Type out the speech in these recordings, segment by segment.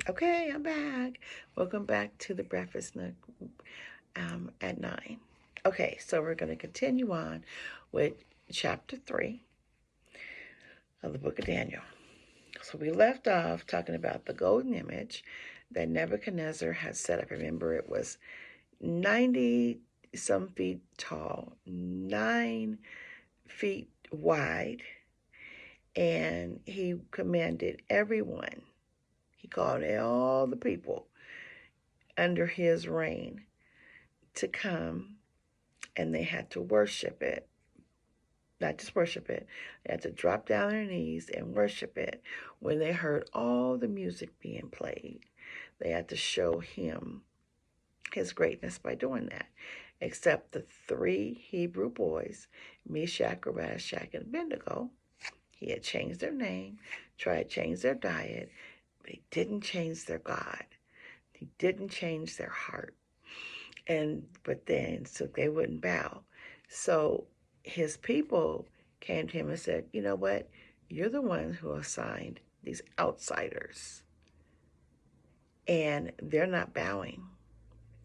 Okay, I'm back. Welcome back to the Breakfast Nook at 9. Okay, so we're going to continue on with chapter 3 of the book of Daniel. So we left off talking about the golden image that Nebuchadnezzar had set up. Remember, it was 90 some feet tall, 9 feet wide, and he commanded everyone, he called all the people under his reign to come, and they had to worship it. Not just worship it, they had to drop down on their knees and worship it. When they heard all the music being played, they had to show him his greatness by doing that. Except the 3 Hebrew boys, Meshach, Shadrach, and Abednego, he had changed their name, tried to change their diet, but he didn't change their God. He didn't change their heart. But then, so they wouldn't bow. So his people came to him and said, you know what? You're the one who assigned these outsiders, and they're not bowing.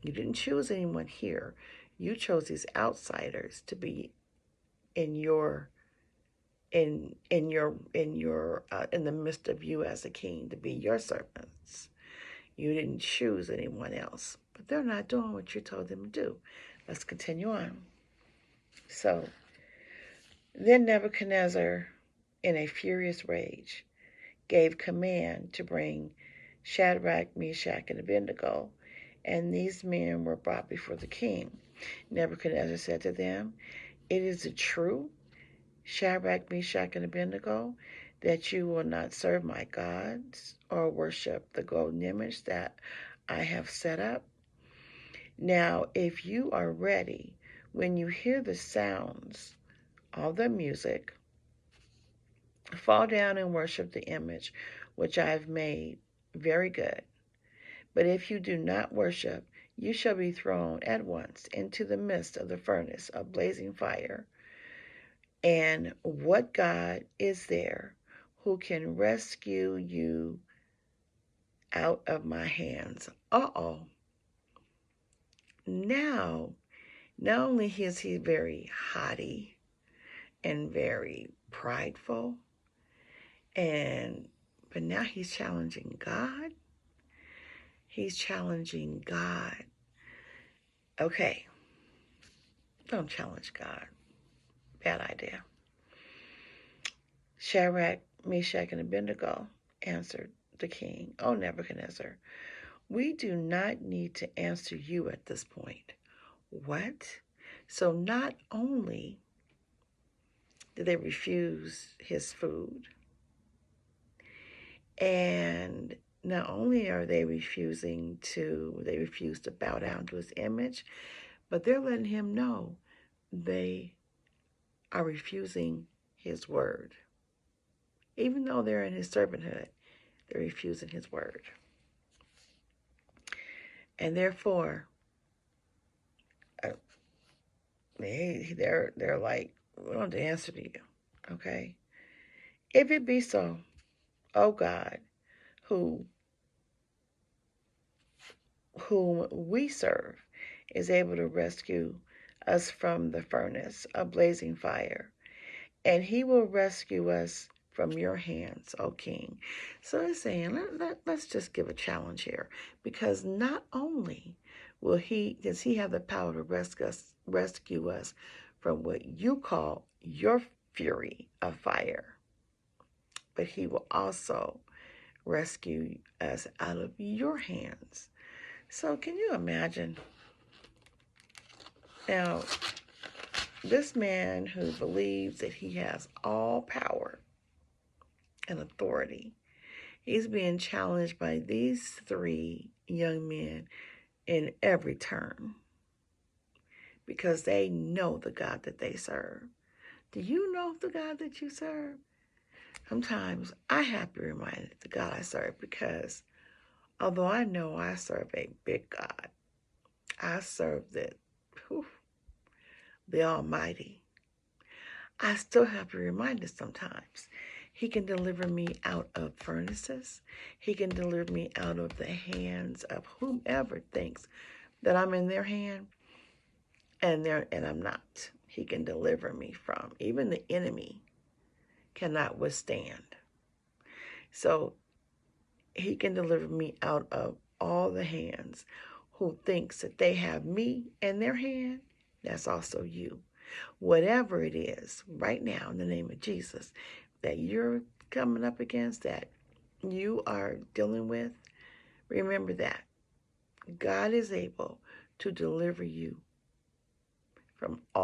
You didn't choose anyone here. You chose these outsiders to be in your in the midst of you as a king, to be your servants. You didn't choose anyone else, but they're not doing what you told them to do. Let's continue on. So then Nebuchadnezzar, in a furious rage, gave command to bring Shadrach, Meshach, and Abednego, and these men were brought before the king. Nebuchadnezzar said to them, "It is true, Shadrach, Meshach, and Abednego, that you will not serve my gods or worship the golden image that I have set up. Now, if you are ready, when you hear the sounds of the music, fall down and worship the image which I have made. Very good. But if you do not worship, you shall be thrown at once into the midst of the furnace of blazing fire. And what God is there who can rescue you out of my hands?" Uh-oh. Now, not only is he very haughty and very prideful, but now he's challenging God. He's challenging God. Okay, don't challenge God. Bad idea. Shadrach, Meshach, and Abednego answered the king, "O Nebuchadnezzar, we do not need to answer you at this point." What? So not only did they refuse his food, and not only are they refuse to bow down to his image, but they're letting him know they are refusing his word. Even though they're in his servanthood, they're refusing his word. And therefore, they're like, "We don't have to answer to you." Okay? If it be so, O God, whom we serve, is able to rescue us from the furnace of blazing fire, and he will rescue us from your hands, O King. So it's saying, let's just give a challenge here, because not only does he have the power to rescue us from what you call your fury of fire, but he will also rescue us out of your hands. So can you imagine? Now, this man who believes that he has all power and authority, he's being challenged by these 3 young men in every turn because they know the God that they serve. Do you know the God that you serve? Sometimes I have to be reminded of the God I serve, because although I know I serve a big God, I serve the Almighty, I still have to be reminded sometimes He can deliver me out of furnaces. He can deliver me out of the hands of whomever thinks that I'm in their hand and I'm not. He can deliver me from. Even the enemy cannot withstand. So he can deliver me out of all the hands who thinks that they have me in their hand. That's also you. Whatever it is right now in the name of Jesus that you're coming up against, that you are dealing with, remember that God is able to deliver you from all